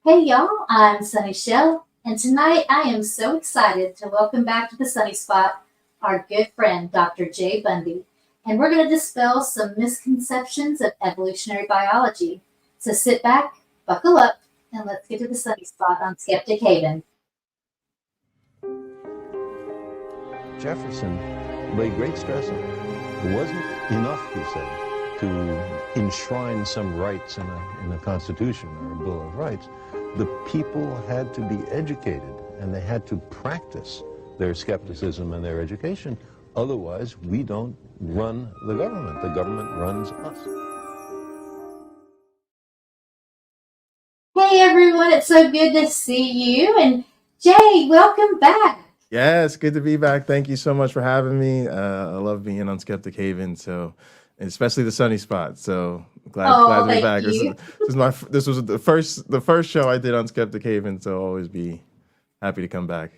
Hey y'all, I'm Sunny Shell, and tonight I am so excited to welcome back to the Sunny Spot our good friend Dr. Jay Bundy. And we're going to dispel some misconceptions of evolutionary biology. So sit back, buckle up, and let's get to the Sunny Spot on Skeptic Haven. Jefferson laid great stress on it. It wasn't enough, he said, to enshrine some rights in a constitution or a Bill of Rights. The people had to be educated, and they had to practice their skepticism and their education. Otherwise, we don't run the government. The government runs us. Hey everyone, it's so good to see you. And Jay, welcome back. Yes, good to be back. Thank you so much for having me. I love being on Skeptic Haven, so especially the Sunny Spot. So glad to be Thank back. you. This was the first show I did on Skeptic Haven, so I'll always be happy to come back.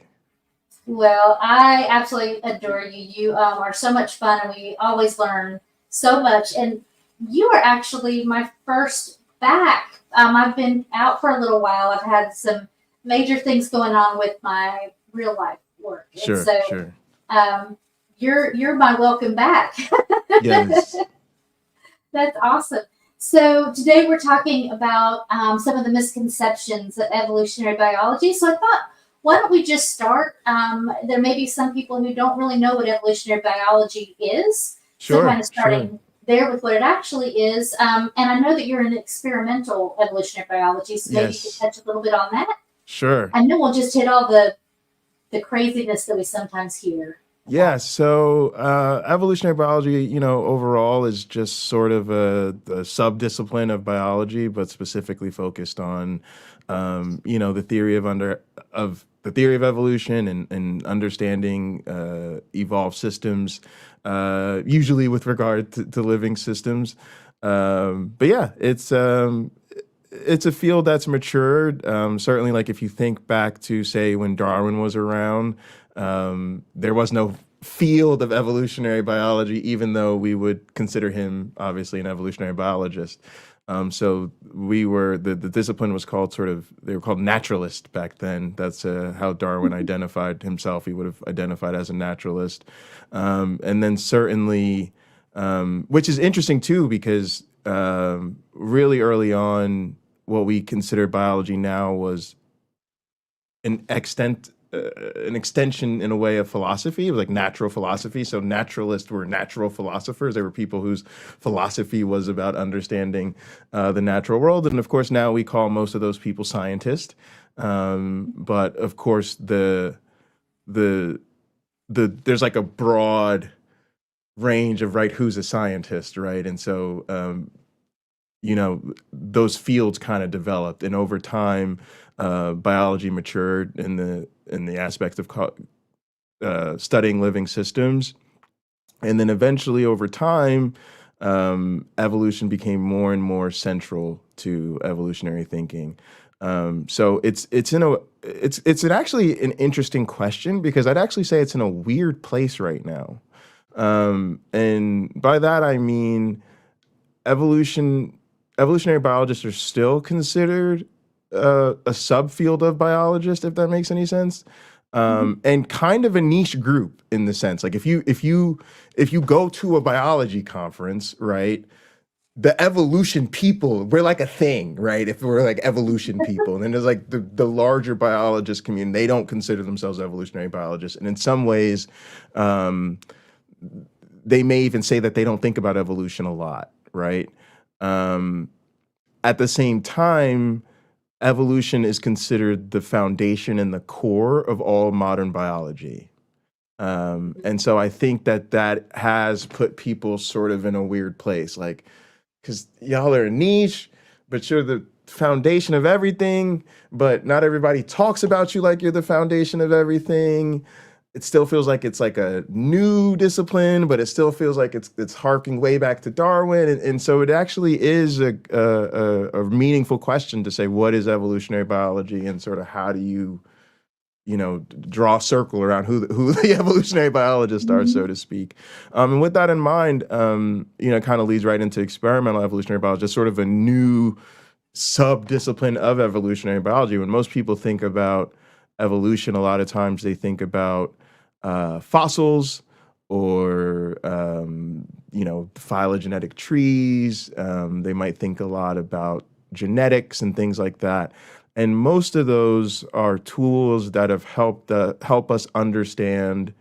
Well, I absolutely adore you. You are so much fun, and we always learn so much. And you are actually my first back. I've been out for a little while. I've had some major things going on with my real life work, and Sure, so sure. um, you're my welcome back. Yes, That's awesome. So today we're talking about some of the misconceptions of evolutionary biology. So I thought, why don't we just start? There may be some people who don't really know what evolutionary biology is. So kind sure, of sure. starting there with what it actually is. And I know that you're in experimental evolutionary biology, so maybe you could Yes, touch a little bit on that. sure. And then we'll just hit all the craziness that we sometimes hear Yeah, about. so evolutionary biology, overall is just sort of a sub-discipline of biology, but specifically focused on, the theory of evolution and understanding evolved systems, usually with regard to living systems. But yeah, it's a field that's matured. Certainly, like if you think back to say when Darwin was around, there was no field of evolutionary biology, even though we would consider him obviously an evolutionary biologist. So the discipline was called they were called naturalist back then. That's how Darwin identified himself. He would have identified as a naturalist. And then certainly, which is interesting too, because really early on, what we consider biology now was an extent an extension in a way of philosophy. It was like natural philosophy. So naturalists were natural philosophers. They were people whose philosophy was about understanding the natural world. And of course, now we call most of those people scientists. But of course, the there's like a broad range of right who's a scientist, right? And so those fields kind of developed, and over time, biology matured in the aspect of studying living systems, and then eventually, over time, evolution became more and more central to evolutionary thinking. So actually an interesting question, because I'd actually say it's in a weird place right now, and by that I mean evolution evolutionary biologists are still considered a subfield of biologist, if that makes any sense, Mhm. and kind of a niche group in the sense, like if you go to a biology conference, right? The evolution people, we're like a thing, right? If we're like evolution people, and then there's like the larger biologist community, they don't consider themselves evolutionary biologists, and in some ways, um, they may even say that they don't think about evolution a lot, right? Um, at the same time, evolution is considered the foundation and the core of all modern biology. And so I think that has put people sort of in a weird place, like, because y'all are a niche, but you're the foundation of everything, but not everybody talks about you like you're the foundation of everything. It still feels like it's like a new discipline, but it still feels like it's harking way back to Darwin, and so it actually is a meaningful question to say what is evolutionary biology, and sort of how do you draw a circle around who the evolutionary biologists are, so Mhm. to speak. And with that in mind, it kind of leads right into experimental evolutionary biology, just sort of a new sub-discipline of evolutionary biology. When most people think about evolution, a lot of times they think about fossils or phylogenetic trees. They might think a lot about genetics and things like that. And most of those are tools that have help us understand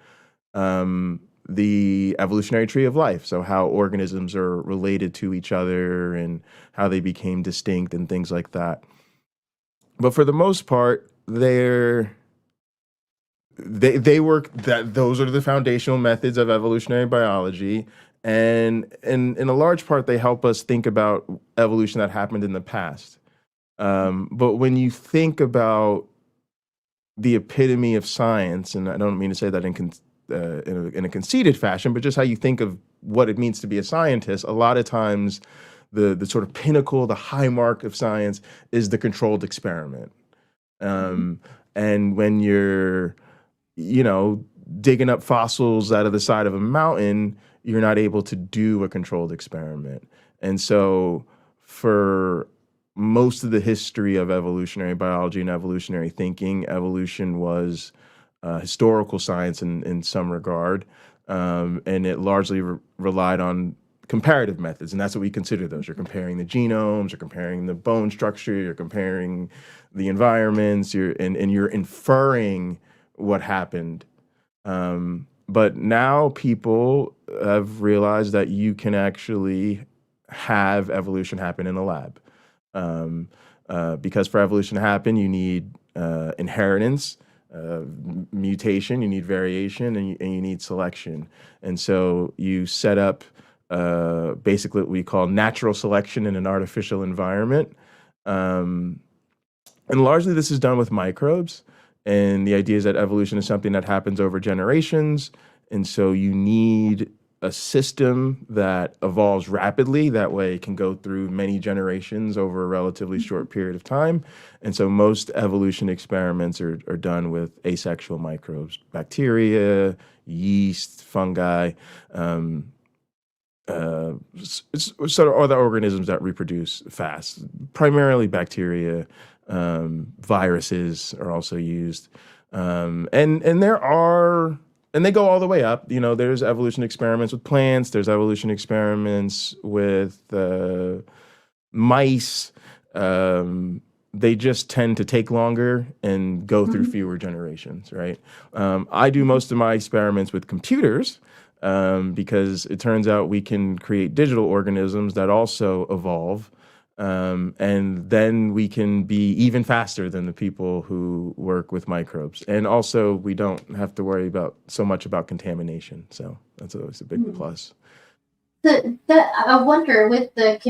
the evolutionary tree of life. So how organisms are related to each other and how they became distinct and things like that. But for the most part, they work that those are the foundational methods of evolutionary biology. And in a large part, they help us think about evolution that happened in the past. But when you think about the epitome of science, and I don't mean to say that in a conceited fashion, but just how you think of what it means to be a scientist, a lot of times the sort of pinnacle, the high mark of science is the controlled experiment. And when you're, digging up fossils out of the side of a mountain, you're not able to do a controlled experiment. And so for most of the history of evolutionary biology and evolutionary thinking, evolution was historical science in some regard, and it largely relied on comparative methods, and that's what we consider those. You're comparing the genomes, you're comparing the bone structure, you're comparing the environments, you're inferring what happened. But now people have realized that you can actually have evolution happen in a lab. Because for evolution to happen, you need inheritance, mutation, you need variation, and you need selection. And so you set up basically what we call natural selection in an artificial environment. And largely this is done with microbes. And the idea is that evolution is something that happens over generations. And so you need a system that evolves rapidly. That way it can go through many generations over a relatively short period of time. And so most evolution experiments are done with asexual microbes, bacteria, yeast, fungi, sort of other organisms that reproduce fast, primarily bacteria. Viruses are also used. And they go all the way up. There's evolution experiments with plants. There's evolution experiments with mice. They just tend to take longer and go through fewer generations, right? I do most of my experiments with computers because it turns out we can create digital organisms that also evolve. And then we can be even faster than the people who work with microbes. And also, we don't have to worry so much about contamination. So that's always a big plus. I wonder with the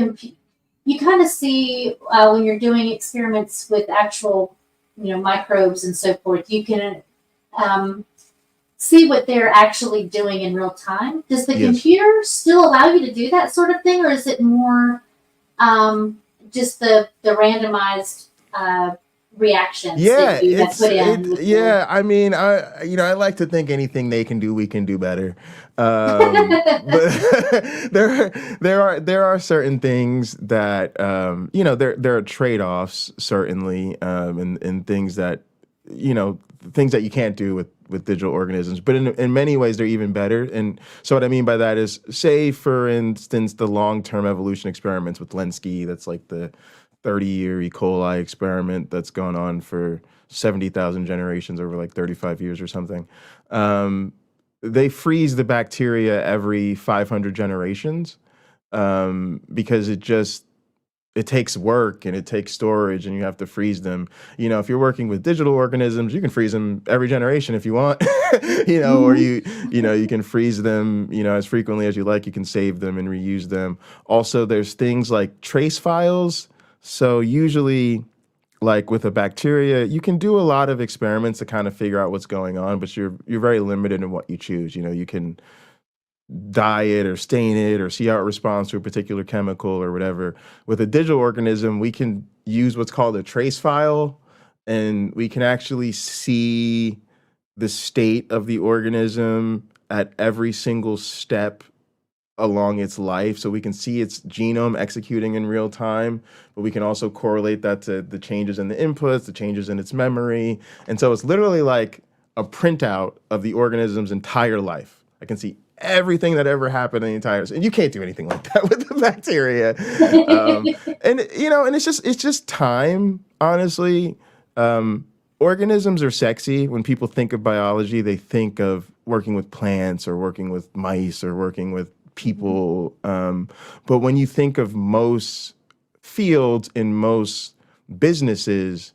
you kind of see when you're doing experiments with actual, microbes and so forth, you can see what they're actually doing in real time. Does the computer still allow you to do that sort of thing, or is it more just the randomized reactions that you have put in? I mean, I like to think anything they can do, we can do better. But there are certain things that there are trade-offs certainly, and things that you can't do with digital organisms, but in many ways they're even better. And so what I mean by that is, say for instance, the long-term evolution experiments with Lenski, that's like the 30-year E. coli experiment that's gone on for 70,000 generations over like 35 years or something. They freeze the bacteria every 500 generations because it takes work and it takes storage and you have to freeze them. If you're working with digital organisms, you can freeze them every generation if you want, or you can freeze them, as frequently as you like. You can save them and reuse them. Also, there's things like trace files. So usually, like with a bacteria, you can do a lot of experiments to kind of figure out what's going on, but you're very limited in what you choose. You can dye it or stain it or see how it responds to a particular chemical or whatever. With a digital organism, we can use what's called a trace file, and we can actually see the state of the organism at every single step along its life. So we can see its genome executing in real time, but we can also correlate that to the changes in the inputs, the changes in its memory. And so it's literally like a printout of the organism's entire life. I can see everything that ever happened in the entire, and you can't do anything like that with the bacteria. And and it's just time, honestly. Organisms are sexy. When people think of biology, they think of working with plants or working with mice or working with people. But when you think of most fields in most businesses,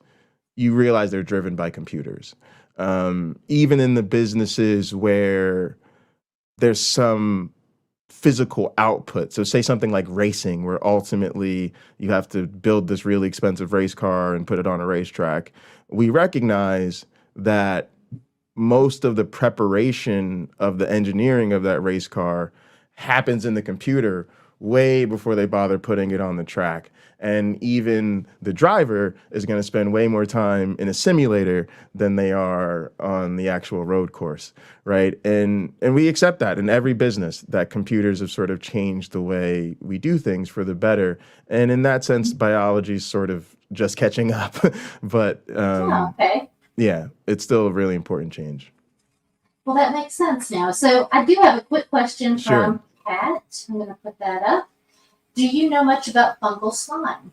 you realize they're driven by computers. Even in the businesses where there's some physical output. So say something like racing, where ultimately you have to build this really expensive race car and put it on a racetrack. We recognize that most of the preparation of the engineering of that race car happens in the computer way before they bother putting it on the track. And even the driver is going to spend way more time in a simulator than they are on the actual road course, right? And we accept that in every business, that computers have sort of changed the way we do things for the better. And in that sense, biology is sort of just catching up. But Oh, okay. yeah, it's still a really important change. Well, that makes sense now. So I do have a quick question Sure. from Kat. I'm going to put that up. Do you know much about fungal slime?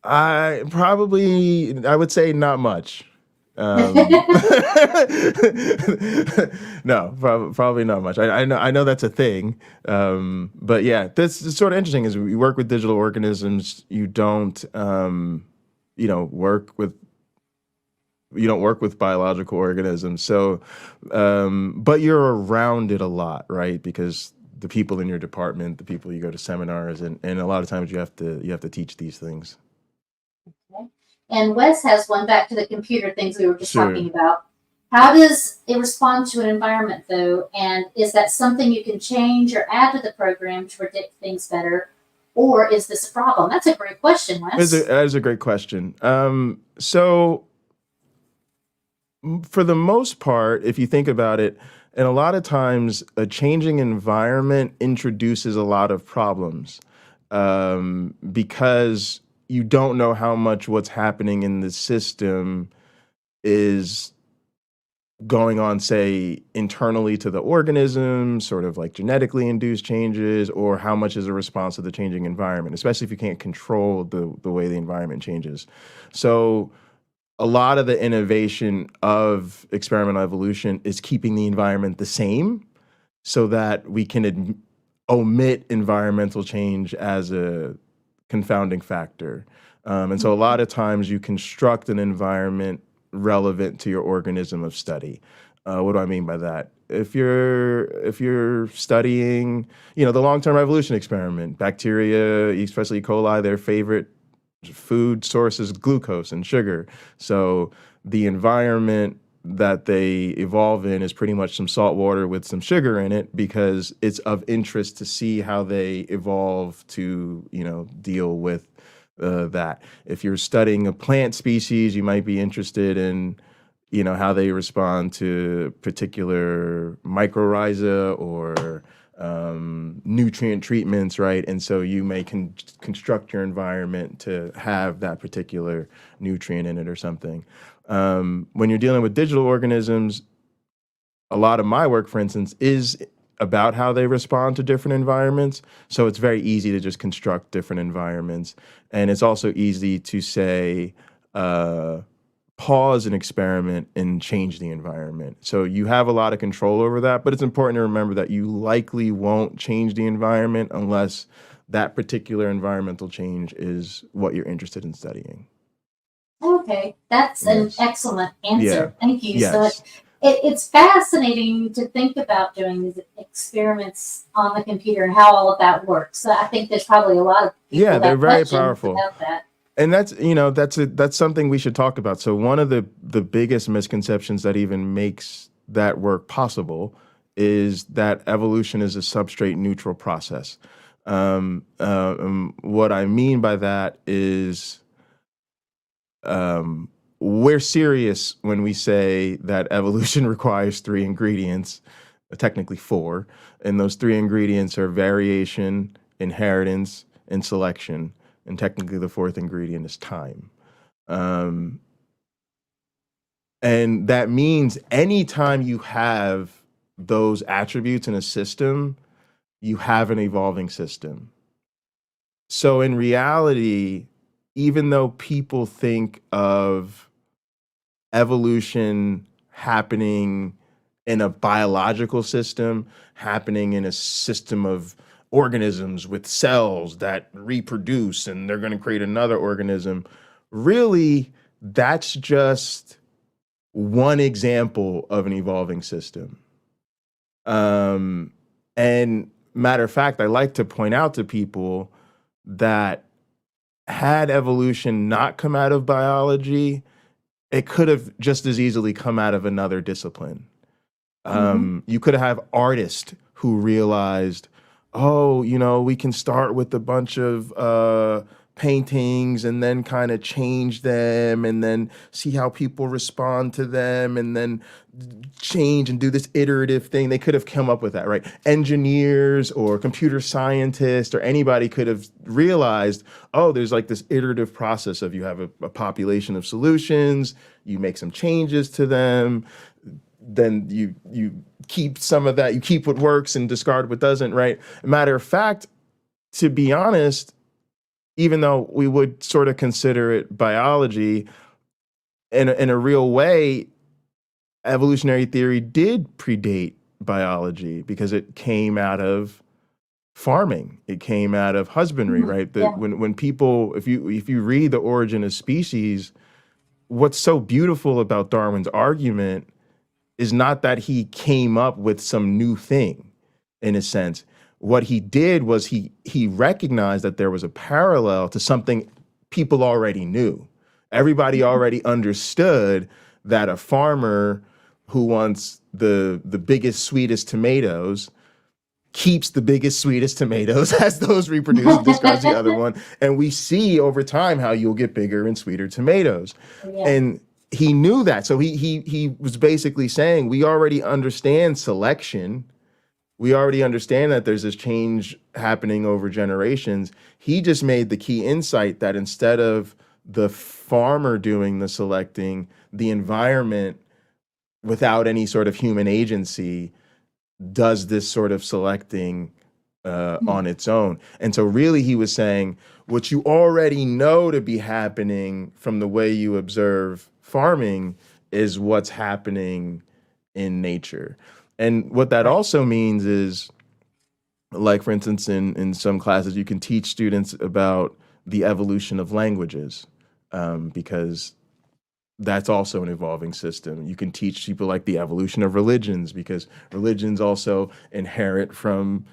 I would say not much. Um, no, probably not much. I know that's a thing. But yeah, this is sort of interesting. Is we work with digital organisms. Work with you don't work with biological organisms. So, but you're around it a lot, right? Because the people in your department, the people you go to seminars, and a lot of times you have to teach these things. Okay. And Wes has one back to the computer things we were just Sure. talking about. How does it respond to an environment, though? And is that something you can change or add to the program to predict things better? Or is this a problem? That's a great question, Wes. That is a great question. So for the most part, if you think about it, and a lot of times a changing environment introduces a lot of problems, because you don't know how much what's happening in the system is going on, say, internally to the organism, sort of like genetically induced changes, or how much is a response to the changing environment, especially if you can't control the way the environment changes. So a lot of the innovation of experimental evolution is keeping the environment the same so that we can omit environmental change as a confounding factor. And so a lot of times you construct an environment relevant to your organism of study. What do I mean by that? If you're studying, the long-term evolution experiment, bacteria, especially E. coli, their favorite food source is glucose and sugar. So the environment that they evolve in is pretty much some salt water with some sugar in it, because it's of interest to see how they evolve to, deal with that. If you're studying a plant species, you might be interested in, how they respond to particular mycorrhiza or nutrient treatments, right? And so you may construct your environment to have that particular nutrient in it or something. When you're dealing with digital organisms, a lot of my work, for instance, is about how they respond to different environments. So it's very easy to just construct different environments. And it's also easy to say, pause an experiment and change the environment. So you have a lot of control over that, but it's important to remember that you likely won't change the environment unless that particular environmental change is what you're interested in studying. Okay, that's an Yes. excellent answer. Yeah. Thank you. Yes. So it's fascinating to think about doing these experiments on the computer and how all of that works. So I think there's probably a lot of people Yeah, that they're have very questions powerful. about that. And that's something we should talk about. So one of the biggest misconceptions that even makes that work possible is that evolution is a substrate neutral process. What I mean by that is, we're serious when we say that evolution requires three ingredients: technically four, and those three ingredients are variation, inheritance, and selection. And technically the fourth ingredient is time. And that means anytime you have those attributes in a system, you have an evolving system. So in reality, even though people think of evolution happening in a biological system, happening in a system of organisms with cells that reproduce and they're going to create another organism, really, that's just one example of an evolving system. And matter of fact, I like to point out to people that had evolution not come out of biology, it could have just as easily come out of another discipline. You could have artists who realized, oh, you know, we can start with a bunch of paintings and then kind of change them and then see how people respond to them and then change and do this iterative thing. They could have come up with that, right? Engineers or computer scientists or anybody could have realized, oh, there's like this iterative process of you have a population of solutions, you make some changes to them, then you keep some of that, you keep what works and discard what doesn't, right? Matter of fact, to be honest, even though we would sort of consider it biology, in a real way, evolutionary theory did predate biology because it came out of farming. It came out of husbandry, right? When people, if you read The Origin of Species, what's so beautiful about Darwin's argument is not that he came up with some new thing, in a sense. What he did was he recognized that there was a parallel to something people already knew. Everybody already understood that a farmer who wants the biggest, sweetest tomatoes keeps the biggest, sweetest tomatoes, has those reproduced, discards the other one. And we see over time how you'll get bigger and sweeter tomatoes. Yeah. And he knew that. So he was basically saying, we already understand selection. We already understand that there's this change happening over generations. He just made the key insight that instead of the farmer doing the selecting, the environment, without any sort of human agency, does this sort of selecting on its own. And so really he was saying, what you already know to be happening from the way you observe farming is what's happening in nature. And what that also means is, like, for instance, in some classes, you can teach students about the evolution of languages, because that's also an evolving system. You can teach people like the evolution of religions, because religions also inherit from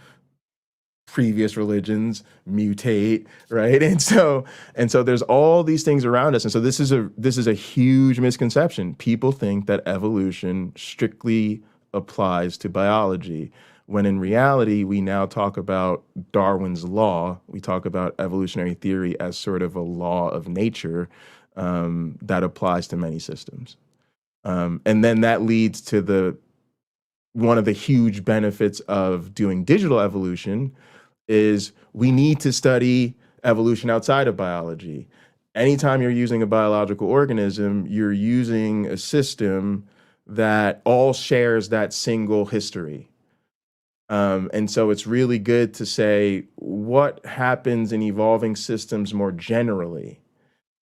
previous religions, mutate, right? And so there's all these things around us. And so this is a huge misconception. People think that evolution strictly applies to biology, when in reality, we now talk about Darwin's law. We talk about evolutionary theory as sort of a law of nature that applies to many systems. And then that leads to one of the huge benefits of doing digital evolution is we need to study evolution outside of biology. Anytime you're using a biological organism, you're using a system that all shares that single history. And so it's really good to say what happens in evolving systems more generally.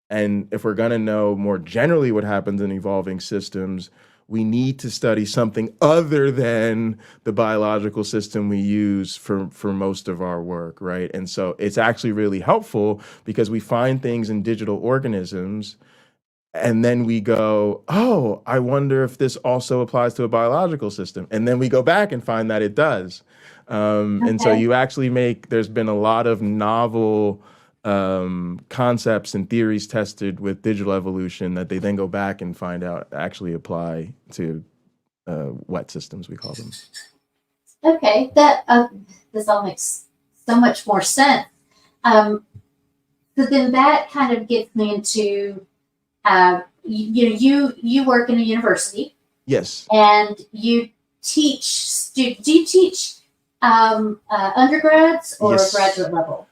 And if we're going to know more generally what happens in evolving systems, we need to study something other than the biological system we use for most of our work, right? And so it's actually really helpful because we find things in digital organisms and then we go, oh, I wonder if this also applies to a biological system. And then we go back and find that it does. And so you actually there's been a lot of novel concepts and theories tested with digital evolution that they then go back and find out actually apply to wet systems, we call them. Okay, that this all makes so much more sense. So then that kind of gets me into you work in a university. Yes. And you teach students? Do you teach undergrads or Yes. graduate level?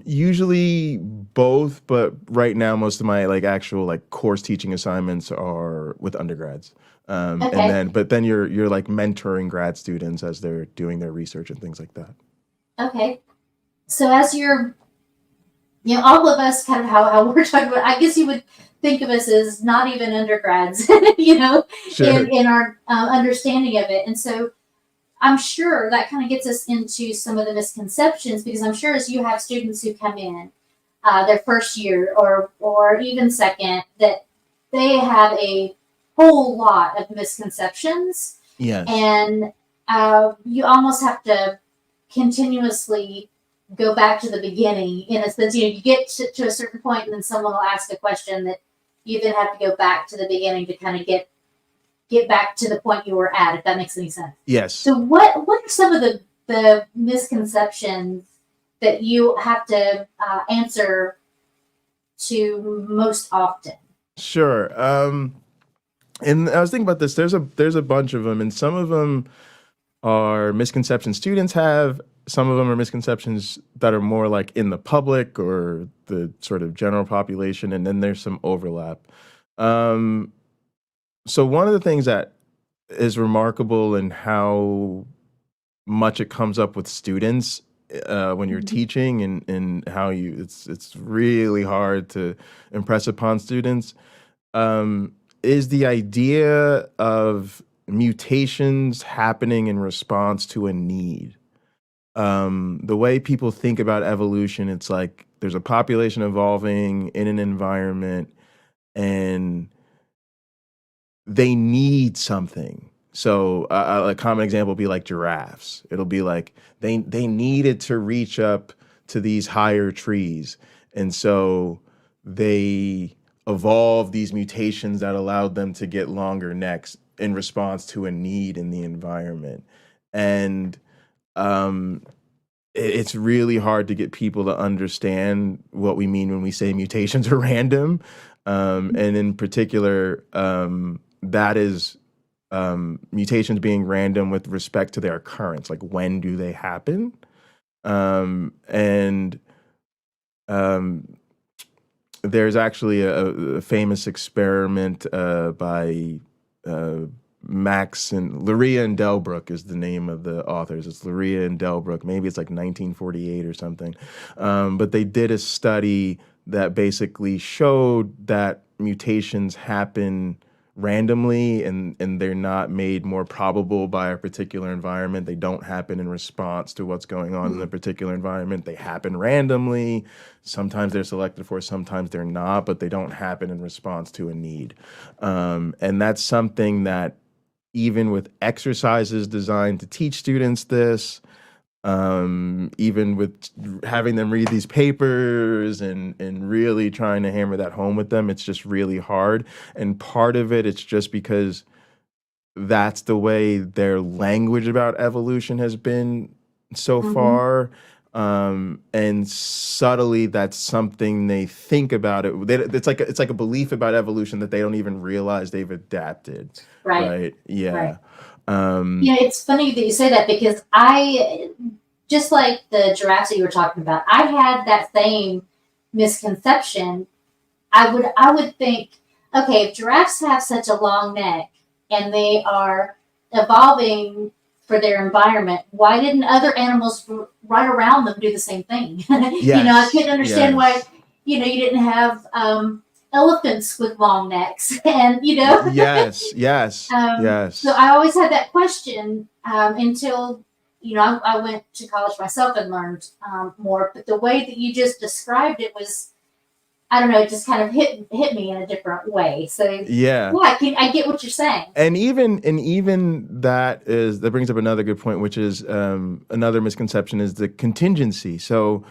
Usually both, but right now most of my like actual like course teaching assignments are with undergrads. And Okay. then you're like mentoring grad students as they're doing their research and things like that. Okay. So as you're, all of us kind of how we're talking about, I guess you would think of us as not even undergrads, Sure. in our understanding of it. And so I'm sure that kind of gets us into some of the misconceptions, because I'm sure as you have students who come in their first year or even second, that they have a whole lot of misconceptions. Yes. And you almost have to continuously go back to the beginning in a sense. You get to a certain point and then someone will ask a question that you then have to go back to the beginning to kind of get back to the point you were at, if that makes any sense. Yes. So what are some of the misconceptions that you have to answer to most often? Sure. And I was thinking about this. There's a bunch of them, and some of them are misconceptions students have. Some of them are misconceptions that are more like in the public or the sort of general population, and then there's some overlap. So one of the things that is remarkable in how much it comes up with students when you're teaching, and how it's really hard to impress upon students, is the idea of mutations happening in response to a need. The way people think about evolution, it's like there's a population evolving in an environment and they need something. So a common example would be like giraffes. It'll be like they needed to reach up to these higher trees. And so they evolved these mutations that allowed them to get longer necks in response to a need in the environment. And it's really hard to get people to understand what we mean when we say mutations are random. And in particular, that is mutations being random with respect to their occurrence, like when do they happen? And there's actually a famous experiment by Max and Luria and Delbruck is the name of the authors. It's Luria and Delbruck. Maybe it's like 1948 or something. But they did a study that basically showed that mutations happen randomly, and they're not made more probable by a particular environment. They don't happen in response to what's going on in a particular environment. They happen randomly. Sometimes they're selected for, sometimes they're not, but they don't happen in response to a need. And that's something that even with exercises designed to teach students this, even with having them read these papers and really trying to hammer that home with them, it's just really hard. And part of it, it's just because that's the way their language about evolution has been so far. And subtly, that's something they think about it. It's like a belief about evolution that they don't even realize they've adapted. Right. Yeah. Right. It's funny that you say that, because I, just like the giraffes that you were talking about, I had that same misconception. I would think, okay, if giraffes have such a long neck and they are evolving for their environment, why didn't other animals right around them do the same thing? I couldn't understand why, you didn't have elephants with long necks, and Yes. So I always had that question until I went to college myself and learned more. But the way that you just described it was, I don't know, it just kind of hit me in a different way. So I get what you're saying. And even that brings up another good point, which is another misconception is the contingency. So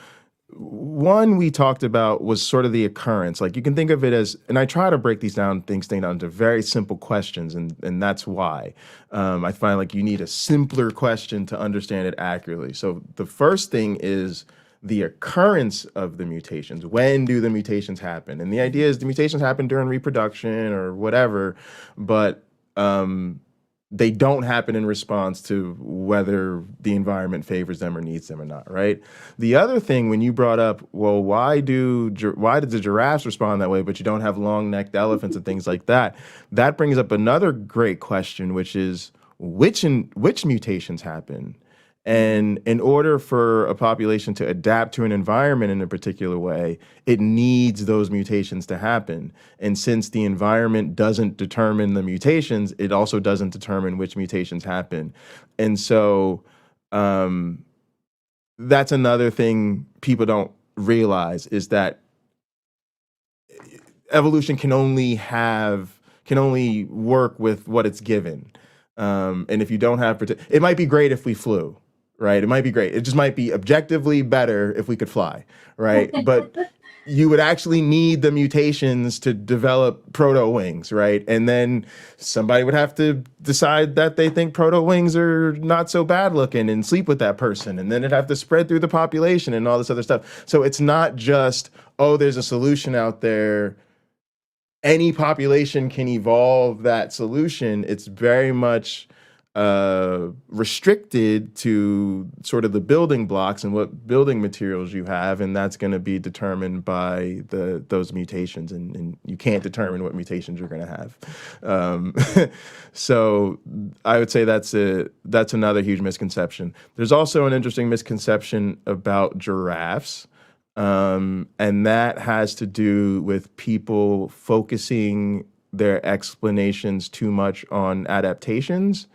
one we talked about was sort of the occurrence. Like you can think of it as, and I try to break things down into very simple questions, and that's why I find like you need a simpler question to understand it accurately. So the first thing is the occurrence of the mutations. When do the mutations happen? And the idea is the mutations happen during reproduction or whatever, but they don't happen in response to whether the environment favors them or needs them or not, right? The other thing, when you brought up, well, why did the giraffes respond that way, but you don't have long-necked elephants and things like that? That brings up another great question, which is which mutations happen? And in order for a population to adapt to an environment in a particular way, it needs those mutations to happen. And since the environment doesn't determine the mutations, it also doesn't determine which mutations happen. And so that's another thing people don't realize, is that evolution can only work with what it's given. And if you don't have, it might be great if we flew. Right. It might be great. It just might be objectively better if we could fly. Right. But you would actually need the mutations to develop proto wings. Right. And then somebody would have to decide that they think proto wings are not so bad looking and sleep with that person. And then it'd have to spread through the population and all this other stuff. So it's not just, oh, there's a solution out there. Any population can evolve that solution. It's very much restricted to sort of the building blocks and what building materials you have, and that's going to be determined by those mutations, and you can't determine what mutations you're going to have. So I would say that's another huge misconception. There's also an interesting misconception about giraffes, and that has to do with people focusing their explanations too much on adaptations.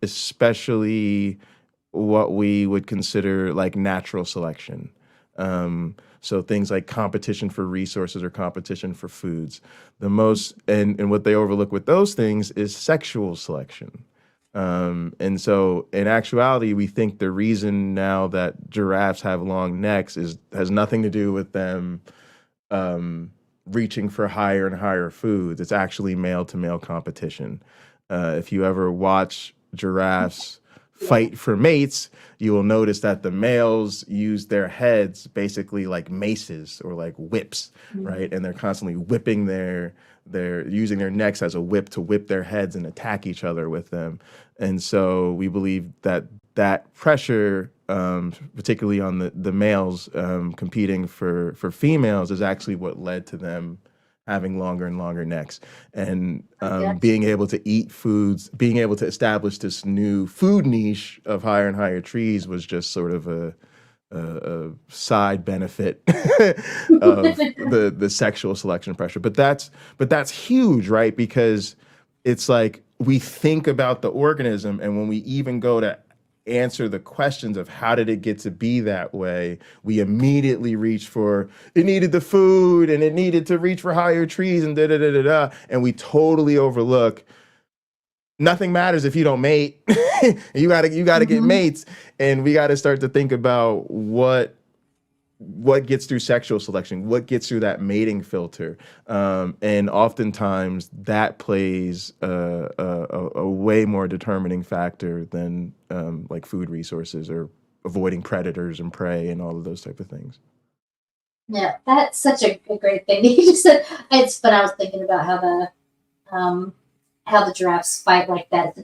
Especially what we would consider like natural selection. So things like competition for resources or competition for foods. And what they overlook with those things is sexual selection. And so in actuality, we think the reason now that giraffes have long necks has nothing to do with them reaching for higher and higher foods. It's actually male to male competition. If you ever watch giraffes fight for mates, you will notice that the males use their heads basically like maces or like whips, right? And they're constantly whipping they're using their necks as a whip to whip their heads and attack each other with them. And so we believe that pressure, particularly on the males competing for females, is actually what led to them having longer and longer necks, and being able to eat foods, being able to establish this new food niche of higher and higher trees was just sort of a side benefit of the sexual selection pressure. But that's huge, right? Because it's like we think about the organism, and when we even go to answer the questions of how did it get to be that way, we immediately reach for it needed the food and it needed to reach for higher trees and da-da-da-da-da. And we totally overlook nothing matters if you don't mate. you gotta get mates. And we gotta start to think about what gets through sexual selection, what gets through that mating filter. And oftentimes that plays a way more determining factor than like food resources or avoiding predators and prey and all of those type of things. Yeah, that's such a great thing. You just said but I was thinking about how the giraffes fight like that.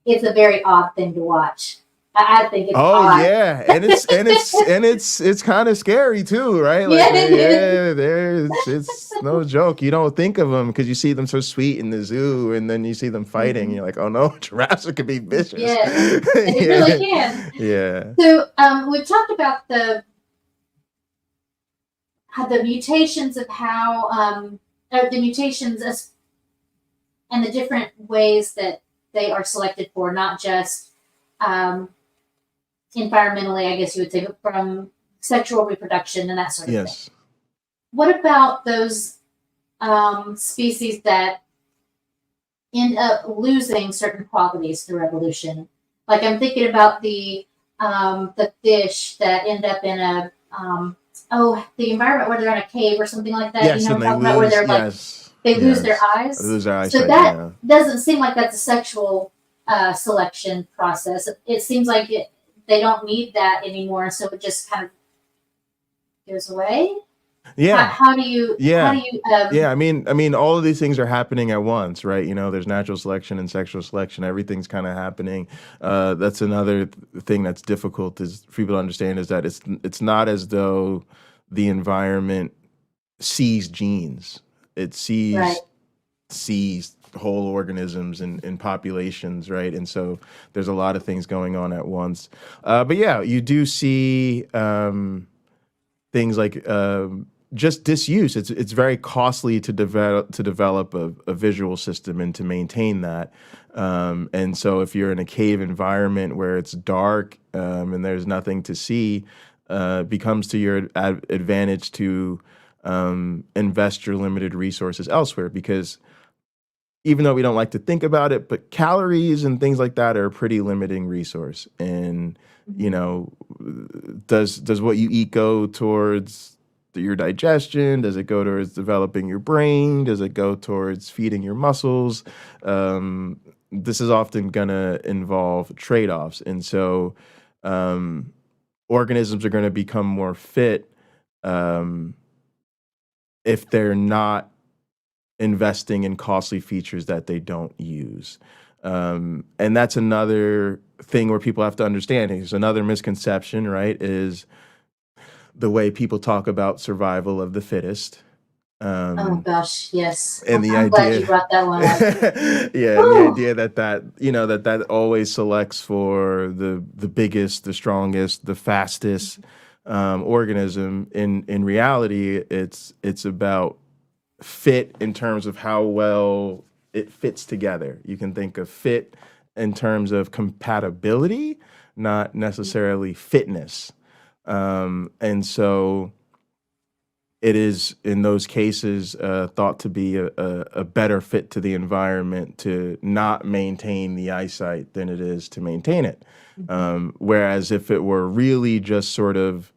It's a very odd thing to watch. I think it's odd. Yeah, and it's kind of scary too, right? Like, it's no joke. You don't think of them because you see them so sweet in the zoo, and then you see them fighting, and you're like, oh no, giraffes could be vicious. Yeah, it really can. Yeah. So we've talked about the mutations of how the mutations and the different ways that they are selected for, not just environmentally, I guess you would say, but from sexual reproduction and that sort of thing. What about those species that end up losing certain qualities through evolution? Like I'm thinking about the fish that end up in the environment where they're in a cave or something like that. Yes, you know, and they lose, where they're like they lose their eyes. They lose their eyesight. So that doesn't seem like that's a sexual selection process. It seems like they don't need that anymore, so it just kind of goes away. Yeah. How do you Yeah. um Yeah, I mean, all of these things are happening at once, right? There's natural selection and sexual selection. Everything's kind of happening. That's another thing that's difficult is for people to understand is that it's not as though the environment sees genes. It right. sees whole organisms and populations, right? And so there's a lot of things going on at once. But yeah, you do see things like just disuse. It's very costly to develop a visual system and to maintain that. And so if you're in a cave environment where it's dark and there's nothing to see, becomes to your advantage to invest your limited resources elsewhere because even though we don't like to think about it, but calories and things like that are a pretty limiting resource. And you Mhm. know, does what you eat go towards your digestion? Does it go towards developing your brain? Does it go towards feeding your muscles? This is often gonna involve trade-offs, and so um, organisms are going to become more fit um, if they're not investing in costly features that they don't use. And that's another thing where people have to understand. There's another misconception, right? Is the way people talk about survival of the fittest. Oh Um, gosh, yes. and the I'm glad you idea, brought that one up. yeah, and the Whew. idea that always selects for the biggest, the strongest, the fastest organism. In reality, it's about fit in terms of how well it fits together. You can think of fit in terms of compatibility, not necessarily fitness. And so it is in those cases thought to be a better fit to the environment to not maintain the eyesight than it is to maintain it. Mhm. Whereas if it were really just sort of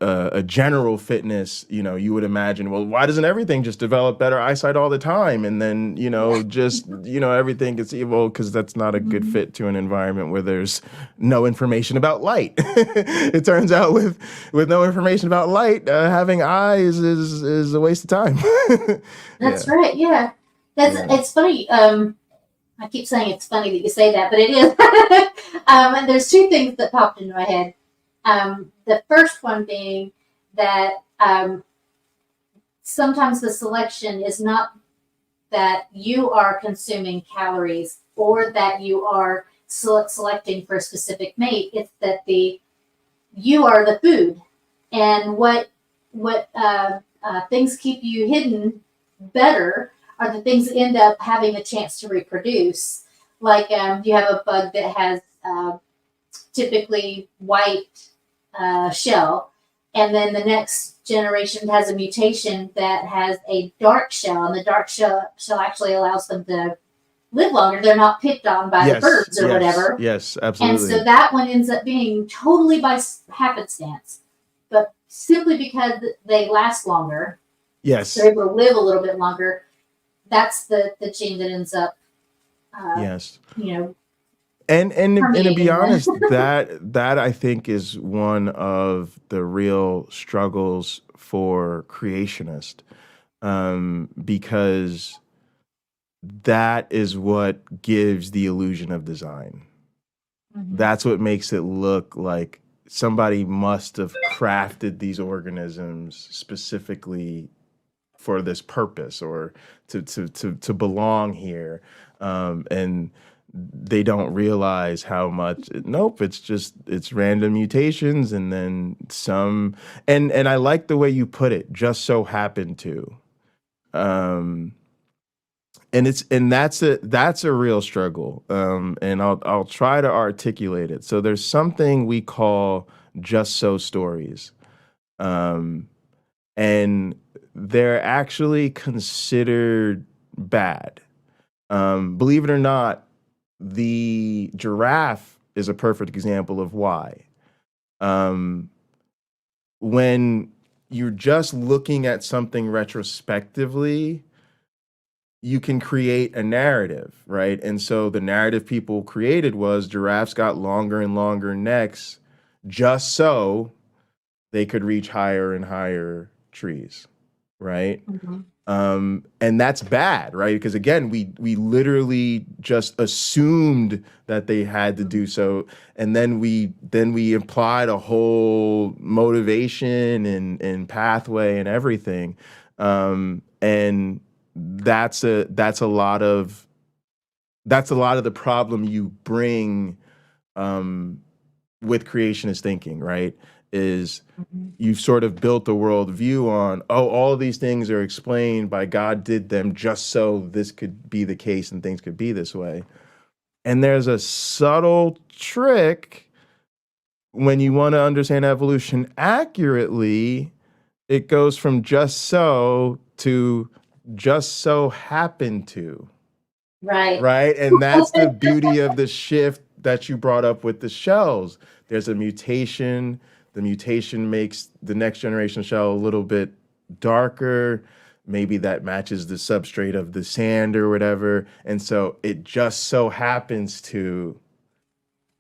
a general fitness, you would imagine, well, why doesn't everything just develop better eyesight all the time? And then, just, everything gets evil because that's not a good Mhm. fit to an environment where there's no information about light. It turns out with no information about light, having eyes is a waste of time. That's Yeah. right. Yeah. Yeah. It's funny. I keep saying it's funny that you say that, but it is. And there's two things that popped into my head. The first one being that sometimes the selection is not that you are consuming calories or that you are selecting for a specific mate. It's that you are the food, and what things keep you hidden better are the things that end up having a chance to reproduce. Like you have a bug that has typically white shell, and then the next generation has a mutation that has a dark shell, and the dark shell actually allows them to live longer. They're not picked on by the Yes. birds or Yes. whatever. Yes. And so Absolutely. that one ends up being totally by happenstance, but simply because they last longer, Yes. they're able to live a little bit longer. That's the gene that ends up, uh, Yes. you know, And to be permeating honest, the. that I think is one of the real struggles for creationists, because that is what gives the illusion of design. Mhm. That's what makes it look like somebody must have crafted these organisms specifically for this purpose or to belong here, and they don't realize how much. Nope, it's random mutations, and then some. And I like the way you put it. Just so happened to. Um, and that's a real struggle. And I'll try to articulate it. So there's something we call just so stories. Um, and they're actually considered bad. Believe it or not, the giraffe is a perfect example of why. Um, when you're just looking at something retrospectively, you can create a narrative, right? And so the narrative people created was giraffes got longer and longer necks just so they could reach higher and higher trees, right? Mhm. And that's bad, right? Because again, we literally just assumed that they had to do so, and then we implied a whole motivation and pathway and everything, and that's a lot of the problem you bring with creationist thinking, right? Is Mhm. you've sort of built a worldview on, oh, all of these things are explained by God did them just so this could be the case and things could be this way. And there's a subtle trick when you want to understand evolution accurately. It goes from just so to just so happen to. Right. Right. And that's the beauty of the shift that you brought up with the shells. There's a mutation. The mutation makes the next generation shell a little bit darker. Maybe that matches the substrate of the sand or whatever. And so it just so happens to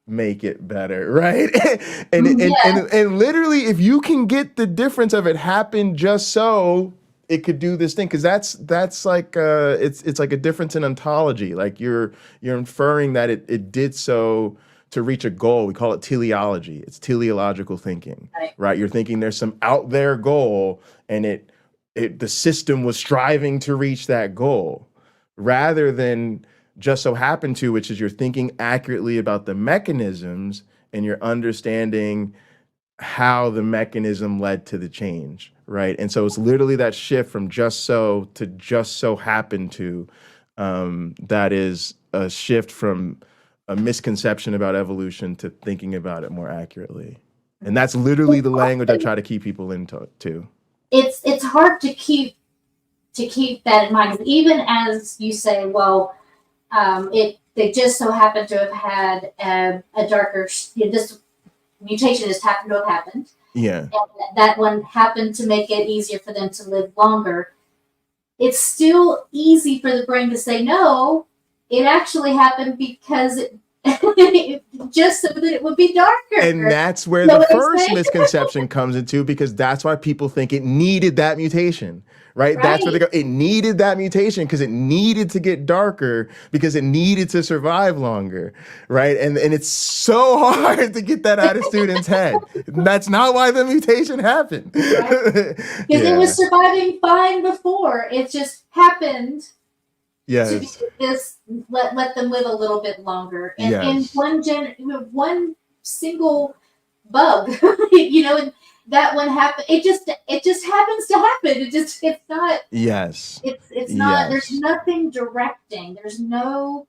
make it better, right? and, and and Yeah. and literally, if you can get the difference of it happened just so it could do this thing, because that's like it's like a difference in ontology. Like you're inferring that it did so to reach a goal. We call it teleology. It's teleological thinking, Right. right? You're thinking there's some out there goal, and the system was striving to reach that goal, rather than just so happen to, which is you're thinking accurately about the mechanisms and you're understanding how the mechanism led to the change, right? And so it's literally that shift from just so to just so happen to, that is a shift from a misconception about evolution to thinking about it more accurately. And that's literally the language I try to keep people into too. It's hard to keep that in mind, 'cause even as you say, well, they just so happen to have had a darker, this mutation just happened to have happened. Yeah. And that one happened to make it easier for them to live longer. It's still easy for the brain to say, no, it actually happened because it just so that it would be darker. And that's where Know the what I'm first saying? misconception comes into, because that's why people think it needed that mutation, right? That's where they Right. go. It needed that mutation because it needed to get darker because it needed to survive longer, right? And it's so hard to get that out of students' head. That's not why the mutation happened. Right. Because it was surviving fine before. It just happened to be Yes. this, let them live a little bit longer. And Yes. one single bug, and that one happened. It just happens to happen. It's not. Yes. It's not. There's Yes. nothing directing. There's no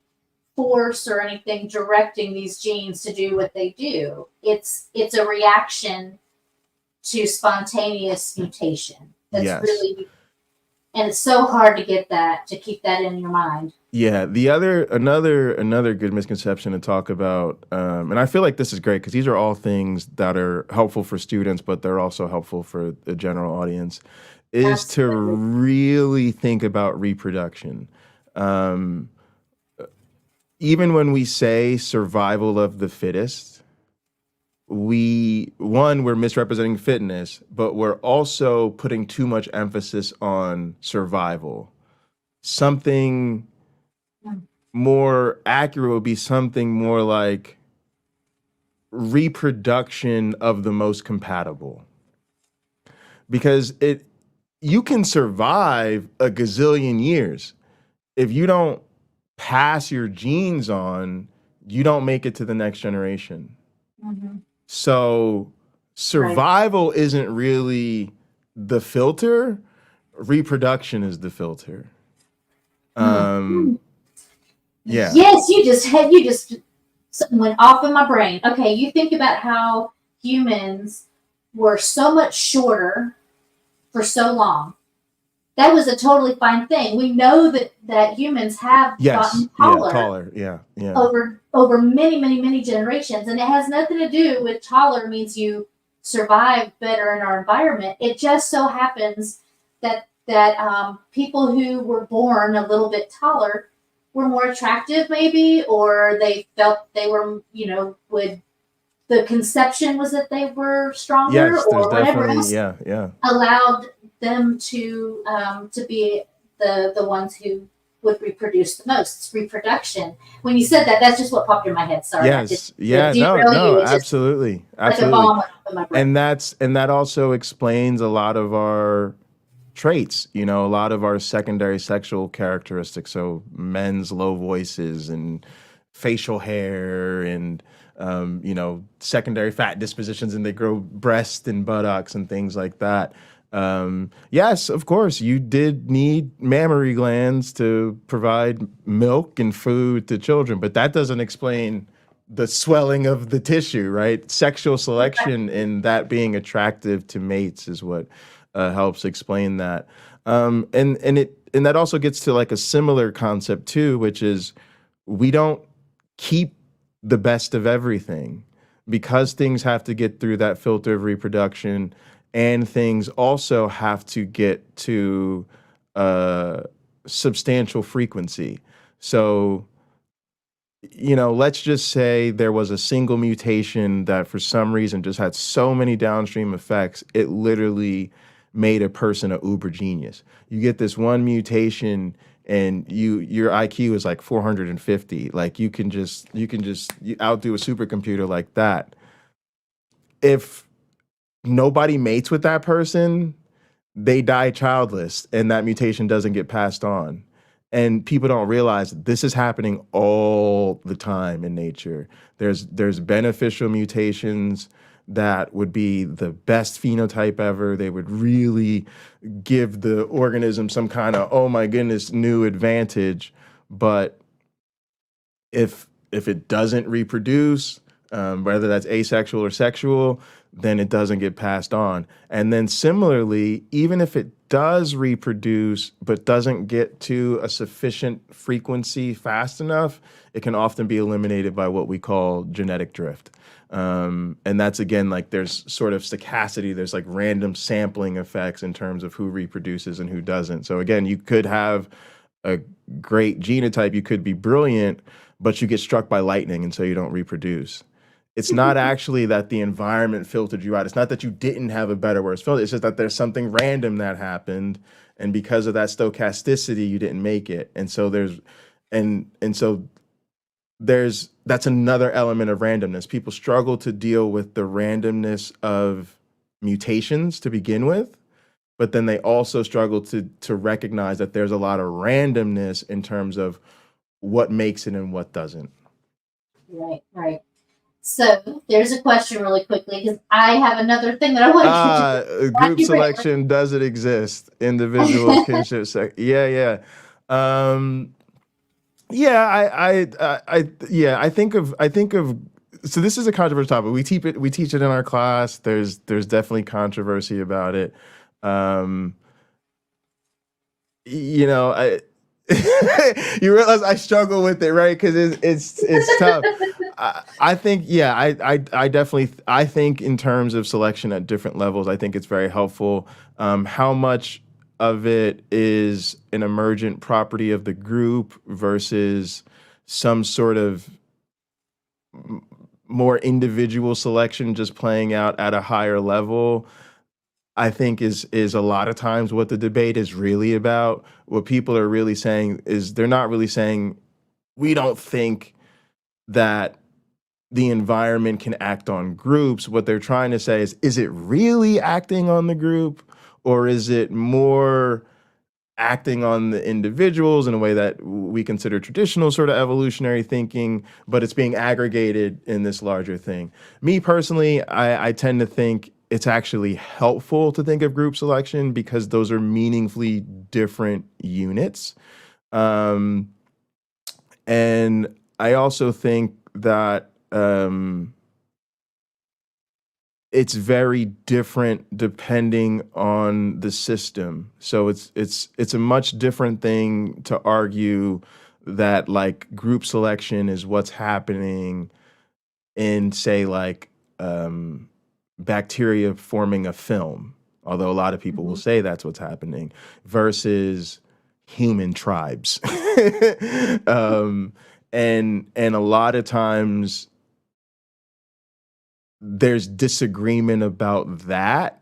force or anything directing these genes to do what they do. It's a reaction to spontaneous mutation. That's Yes. really, and it's so hard to keep that in your mind. Yeah, another good misconception to talk about, and I feel like this is great because these are all things that are helpful for students, but they're also helpful for the general audience, is to Absolutely. really think about reproduction. Um, Even when we say survival of the fittest, we're misrepresenting fitness, but we're also putting too much emphasis on survival. Something more accurate would be something more like reproduction of the most compatible, because you can survive a gazillion years. If you don't pass your genes on, you don't make it to the next generation. Mm-hmm. So survival isn't really the filter, reproduction is the filter. Yeah. Yes, something went off in my brain. Okay, you think about how humans were so much shorter for so long. That was a totally fine thing. We know that humans have gotten taller. Yeah. over many, many, many generations, and it has nothing to do with taller means you survive better in our environment. It just so happens that people who were born a little bit taller were more attractive, maybe, or they felt they were, would the conception was that they were stronger, Yes, there's or whatever definitely, else yeah. allowed them to be the ones who would reproduce the most. It's reproduction. When you said that, that's just what popped in my head. Sorry, I didn't Yes, yeah, no, derail no, you. It just absolutely, like a absolutely. bomb went off in my brain. And that also explains a lot of our traits, a lot of our secondary sexual characteristics. So men's low voices and facial hair and secondary fat dispositions, and they grow breasts and buttocks and things like that. Yes, of course, you did need mammary glands to provide milk and food to children, but that doesn't explain the swelling of the tissue, right? Sexual selection and that being attractive to mates is what helps explain that. And that also gets to like a similar concept too, which is we don't keep the best of everything because things have to get through that filter of reproduction, and things also have to get to substantial frequency. So, let's just say there was a single mutation that for some reason just had so many downstream effects, it literally made a person a uber genius. You get this one mutation and your IQ is like 450. Like you can just you outdo a supercomputer like that. If nobody mates with that person, they die childless and that mutation doesn't get passed on. And people don't realize this is happening all the time in nature. There's beneficial mutations that would be the best phenotype ever. They would really give the organism some kind of, oh my goodness, new advantage. But if it doesn't reproduce, whether that's asexual or sexual, then it doesn't get passed on. And then similarly, even if it does reproduce but doesn't get to a sufficient frequency fast enough, it can often be eliminated by what we call genetic drift. And that's again, like there's sort of stochasticity, there's like random sampling effects in terms of who reproduces and who doesn't. So again, you could have a great genotype, you could be brilliant, but you get struck by lightning and so you don't reproduce. It's not actually that the environment filtered you out. It's not that you didn't have a better worse filter. It's just that there's something random that happened, and because of that stochasticity, you didn't make it. And so that's another element of randomness. People struggle to deal with the randomness of mutations to begin with, but then they also struggle to recognize that there's a lot of randomness in terms of what makes it and what doesn't. Right, right. So there's a question really quickly because I have another thing that I want to get to. Group selection doesn't exist. Individual kinship. Yeah. I think of. So this is a controversial topic. We teach it in our class. There's definitely controversy about it. I you realize I struggle with it, right? Because it's tough. I think, I definitely, I think in terms of selection at different levels, I think it's very helpful. How much of it is an emergent property of the group versus some sort of more individual selection just playing out at a higher level, I think is a lot of times what the debate is really about. What people are really saying is they're not really saying, we don't think that the environment can act on groups. What they're trying to say is it really acting on the group, or is it more acting on the individuals in a way that we consider traditional sort of evolutionary thinking, but it's being aggregated in this larger thing? Me personally, I tend to think it's actually helpful to think of group selection because those are meaningfully different units. And I also think that it's very different depending on the system. So it's a much different thing to argue that like group selection is what's happening in, say, like bacteria forming a film, although a lot of people will say that's what's happening, versus human tribes. And a lot of times there's disagreement about that.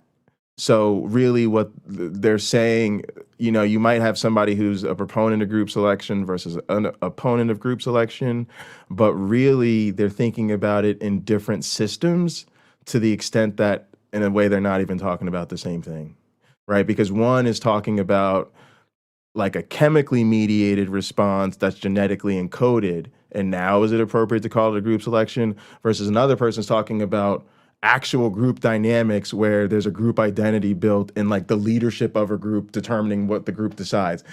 So really what they're saying, you might have somebody who's a proponent of group selection versus an opponent of group selection, but really they're thinking about it in different systems to the extent that in a way they're not even talking about the same thing, right? Because one is talking about like a chemically mediated response that's genetically encoded. And now is it appropriate to call it a group selection versus another person's talking about actual group dynamics where there's a group identity built and like the leadership of a group determining what the group decides.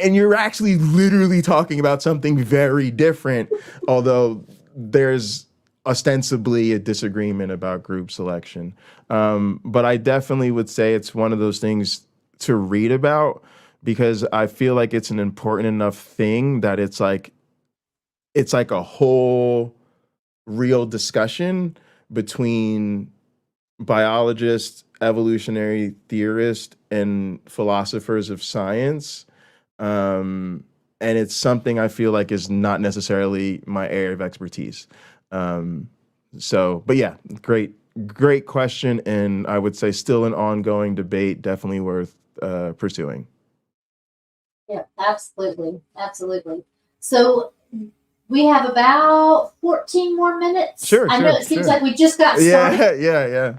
And you're actually literally talking about something very different, although there's ostensibly a disagreement about group selection. But I definitely would say it's one of those things to read about because I feel like it's an important enough thing that it's like a whole real discussion between biologists, evolutionary theorists, and philosophers of science. And it's something I feel like is not necessarily my area of expertise. But yeah, great question. And I would say still an ongoing debate, definitely worth pursuing. Yeah, absolutely. Absolutely. So we have about 14 more minutes. Sure. I know it seems like we just got started. Yeah.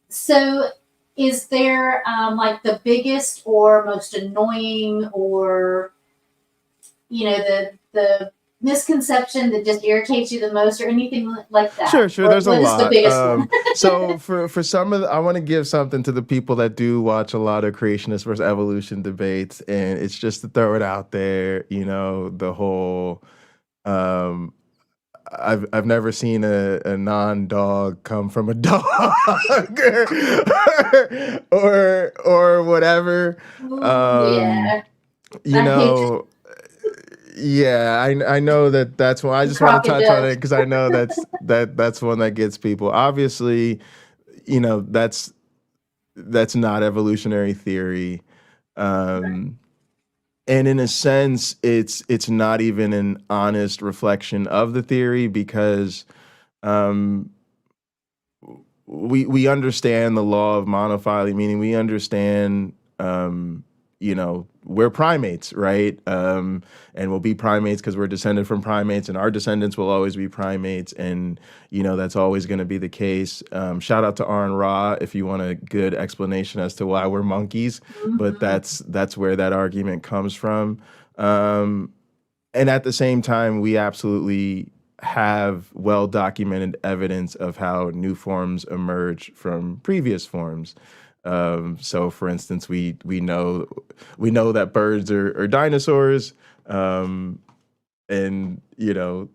So is there like the biggest or most annoying or the misconception that just irritates you the most or anything like that? Sure. There's a lot. What is the biggest one? So for some of I want to give something to the people that do watch a lot of creationist versus evolution debates, and it's just to throw it out there. The whole. I've never seen a non-dog come from a dog or whatever. Yeah. Yeah, I know that's one. I just want to touch on it because I know that's one that gets people. Obviously, that's not evolutionary theory. And in a sense, it's not even an honest reflection of the theory because we understand the law of monophyly, meaning we understand we're primates, right? And we'll be primates because we're descended from primates, and our descendants will always be primates, and that's always going to be the case. Shout out to Arn Ra if you want a good explanation as to why we're monkeys, but that's where that argument comes from. And at the same time, we absolutely have well-documented evidence of how new forms emerge from previous forms. So, for instance, we know that birds are dinosaurs, and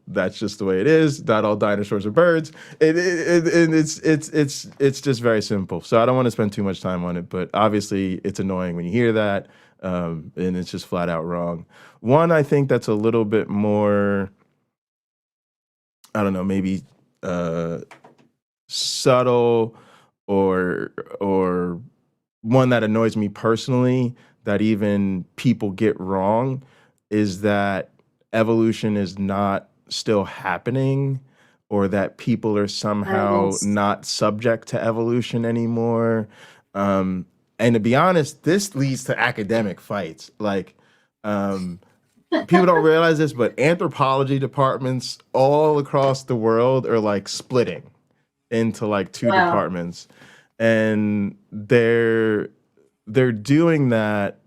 that's just the way it is. Not all dinosaurs are birds, and it's just very simple. So I don't want to spend too much time on it, but obviously it's annoying when you hear that, and it's just flat out wrong. One, I think that's a little bit more, I don't know, maybe subtle. Or one that annoys me personally that even people get wrong is that evolution is not still happening, or that people are somehow not subject to evolution anymore. And to be honest, this leads to academic fights. Like, people don't realize this, but anthropology departments all across the world are like splitting into like two departments, and they're doing that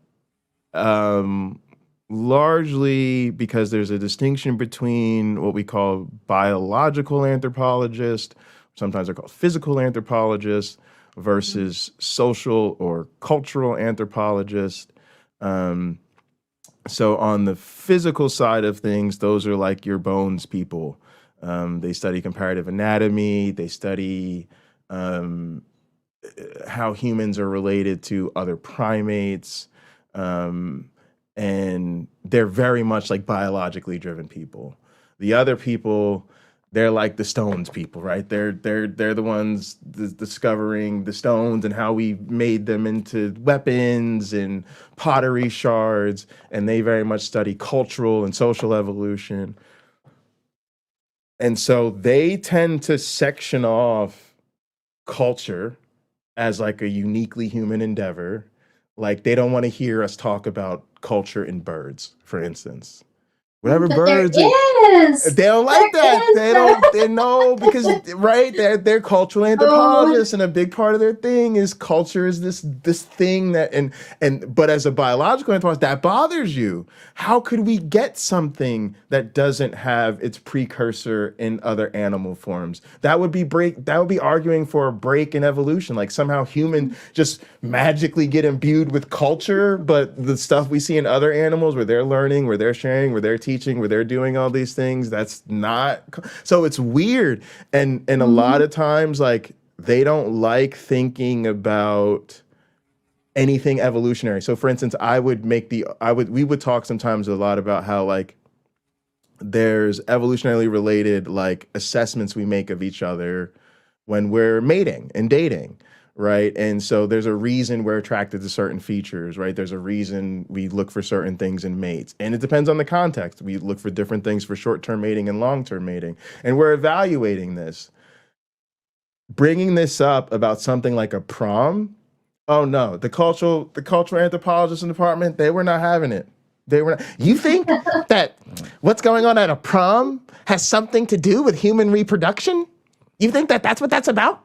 largely because there's a distinction between what we call biological anthropologists, sometimes they're called physical anthropologists, versus social or cultural anthropologists. So on the physical side of things, those are like your bones people. They study comparative anatomy. They study how humans are related to other primates. And they're very much like biologically driven people. The other people, they're like the stones people, right? They're the ones discovering the stones and how we made them into weapons and pottery shards. And they very much study cultural and social evolution. And so they tend to section off culture as like a uniquely human endeavor. Like they don't want to hear us talk about culture in birds, for instance. Whatever But there birds, is. they don't like There that. is. They know because right, they're cultural Oh, anthropologists, and a big part of their thing is culture is this thing that but as a biological anthropologist, that bothers you. How could we get something that doesn't have its precursor in other animal forms? That would be arguing for a break in evolution. Like somehow human just magically get imbued with culture, but the stuff we see in other animals where they're learning, where they're sharing, where they're teaching, where they're doing all these things, that's not so it's weird. And a lot of times like they don't like thinking about anything evolutionary. So for instance, we would talk sometimes a lot about how like there's evolutionarily related like assessments we make of each other when we're mating and dating, right? And so there's a reason we're attracted to certain features, right? There's a reason we look for certain things in mates, and it depends on the context. We look for different things for short-term mating and long-term mating, and we're evaluating this. Bringing this up about something like a prom, oh no, the cultural anthropologists in the department, they were not having it. They were not. You think that what's going on at a prom has something to do with human reproduction? You think that that's what that's about?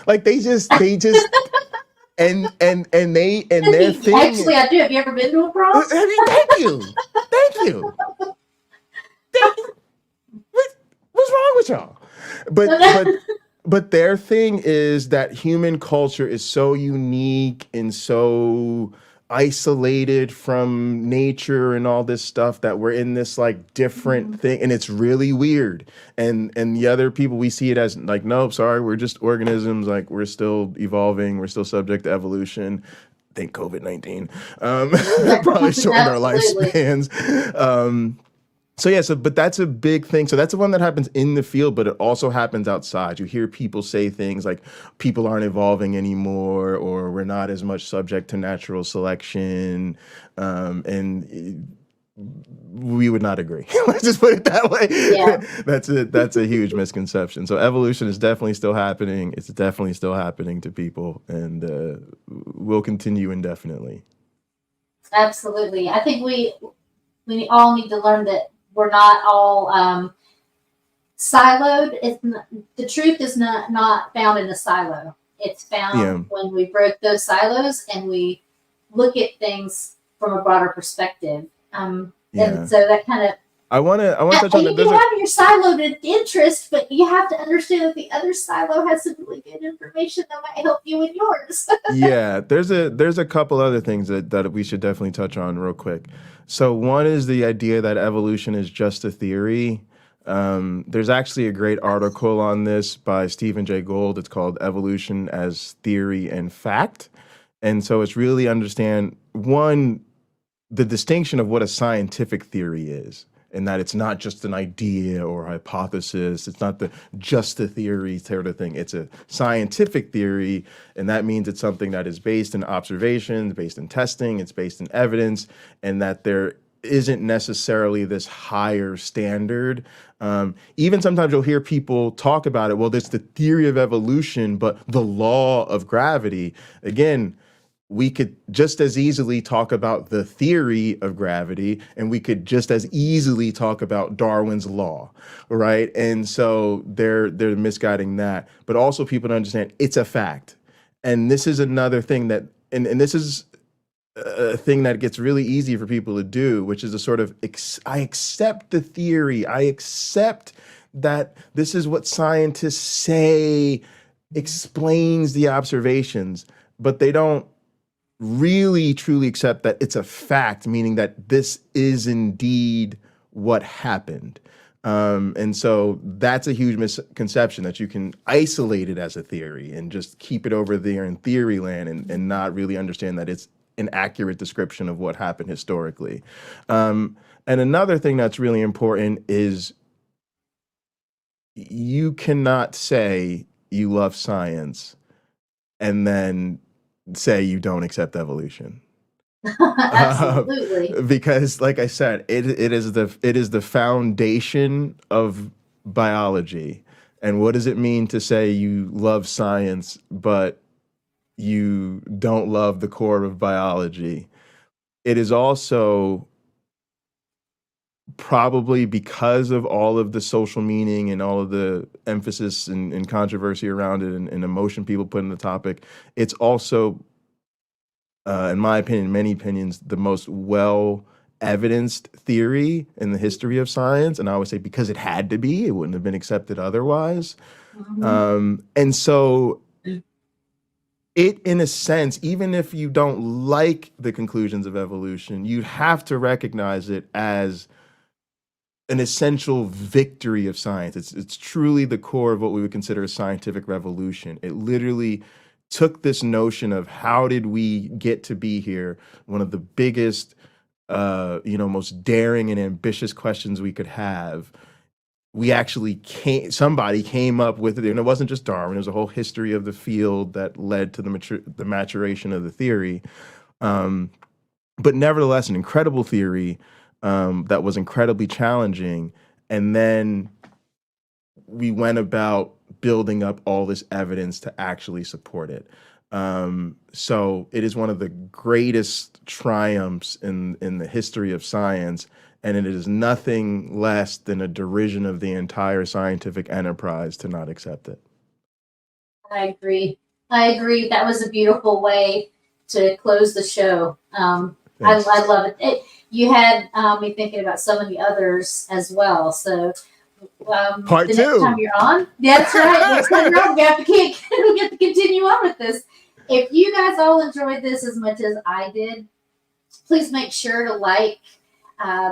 Like they just and their thing. actually, I do. Have you ever been to a prom? Thank you. What's wrong with y'all? But their thing is that human culture is so unique and so isolated from nature and all this stuff that we're in this like different thing, and it's really weird. And the other people, we see it as like, nope, sorry, we're just organisms, like we're still evolving, we're still subject to evolution. Thank COVID-19. Probably shortened our Absolutely. lifespans. But that's a big thing. So that's the one that happens in the field, but it also happens outside. You hear people say things like people aren't evolving anymore, or we're not as much subject to natural selection. And we would not agree. Let's just put it that way. Yeah. That's a huge misconception. So evolution is definitely still happening. It's definitely still happening to people, and will continue indefinitely. Absolutely. I think we all need to learn that we're not all siloed. The truth is not found in a silo. It's found when we broke those silos and we look at things from a broader perspective. And so that kind of I want to touch on you can have your siloed interest, but you have to understand that the other silo has some really good information that might help you in yours. Yeah, there's a couple other things that we should definitely touch on real quick. So one is the idea that evolution is just a theory. There's actually a great article on this by Stephen Jay Gould. It's called Evolution as Theory and Fact. And so it's really understand, one, the distinction of what a scientific theory is, and that it's not just an idea or hypothesis. It's not just a theory sort of thing. It's a scientific theory, and that means it's something that is based in observations, based in testing, it's based in evidence, and that there isn't necessarily this higher standard. Even sometimes you'll hear people talk about it, well, there's the theory of evolution, but the law of gravity, again, we could just as easily talk about the theory of gravity, and we could just as easily talk about Darwin's law, right? And so they're misguiding that. But also people don't understand it's a fact. And this is another thing that, and this is a thing that gets really easy for people to do, which is a sort of, I accept the theory. I accept that this is what scientists say explains the observations, but they don't really truly accept that it's a fact, meaning that this is indeed what happened. And so that's a huge misconception, that you can isolate it as a theory and just keep it over there in theory land and not really understand that it's an accurate description of what happened historically. And another thing that's really important is you cannot say you love science and then say you don't accept evolution. Absolutely. Because like I said, it is the foundation of biology. And what does it mean to say you love science, but you don't love the core of biology? It is also probably because of all of the social meaning and all of the emphasis and controversy around it and emotion people put in the topic. It's also, in my opinion, many opinions, the most well evidenced theory in the history of science. And I would say because it had to be, it wouldn't have been accepted otherwise. And so it, in a sense, even if you don't like the conclusions of evolution, you have to recognize it as an essential victory of science. It's truly the core of what we would consider a scientific revolution. It literally took this notion of how did we get to be here, one of the biggest, most daring and ambitious questions we could have. Somebody came up with it, and it wasn't just Darwin. There's a whole history of the field that led to the maturation of the theory. But nevertheless, an incredible theory that was incredibly challenging. And then we went about building up all this evidence to actually support it. So it is one of the greatest triumphs in the history of science. And it is nothing less than a derision of the entire scientific enterprise to not accept it. I agree. That was a beautiful way to close the show. I love it. You had me thinking about so many others as well. So Part the two. Next time you're on, that's right. Next time you're on, we have to continue on with this. If you guys all enjoyed this as much as I did, please make sure to like,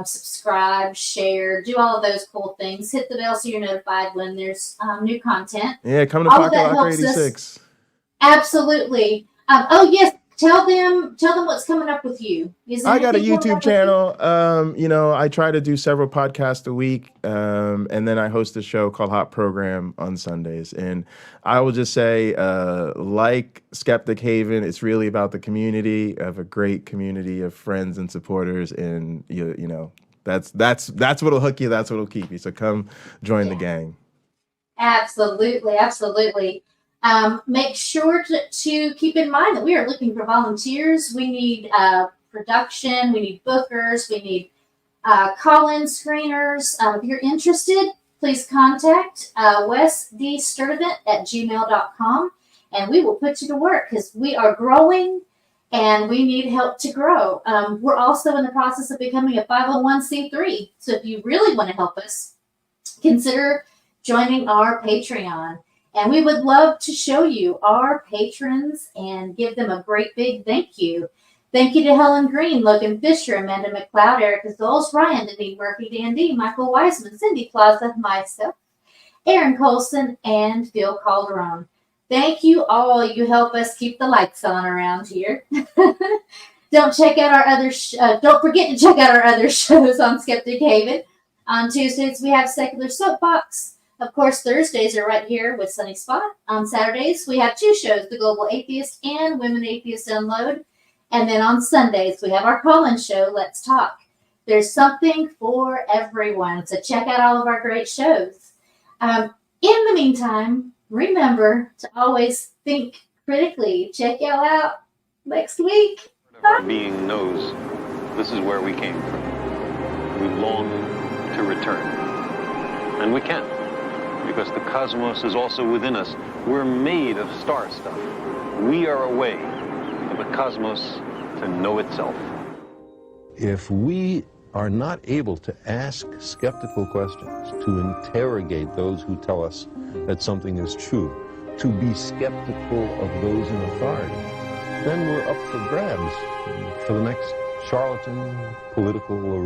subscribe, share, do all of those cool things. Hit the bell so you're notified when there's new content. Yeah, come to All of Pocket that Locker helps us. 86. Absolutely. Oh yes, tell them what's coming up with you. Is there I got a anything coming YouTube up with you? channel. I try to do several podcasts a week, and then I host a show called Hot Program on Sundays. And I will just say, like Skeptic Haven, it's really about the community. I have a great community of friends and supporters, and that's what'll hook you. That's what'll keep you. So come join the gang. Absolutely. Make sure to keep in mind that we are looking for volunteers. We need production. We need bookers. We need call-in screeners. If you're interested, please contact wesdsturtevant@gmail.com, and we will put you to work because we are growing and we need help to grow. We're also in the process of becoming a 501c3. So if you really want to help us, consider joining our Patreon. And we would love to show you our patrons and give them a great big thank you. Thank you to Helen Green, Logan Fisher, Amanda McLeod, Eric Ozols, Rion, Denise Murphy, Dandy, Michael Wiseman, Cindy Plaza, myself, Aaron Coalson, and Bill Calderone. Thank you all. You help us keep the lights on around here. Don't forget to check out our other shows on Skeptic Haven. On Tuesdays, we have Secular Soapbox. Of course, Thursdays are right here with Sunny Spot. On Saturdays, we have two shows, The Global Atheist and Women Atheists Unload. And then on Sundays, we have our call-in show, Let's Talk. There's something for everyone, so check out all of our great shows. In the meantime, remember to always think critically. Check y'all out next week. Our being knows this is where we came from. We long to return. And we can. Because the cosmos is also within us. We're made of star stuff. We are a way for the cosmos to know itself. If we are not able to ask skeptical questions, to interrogate those who tell us that something is true, to be skeptical of those in authority, then we're up for grabs for the next charlatan, political, or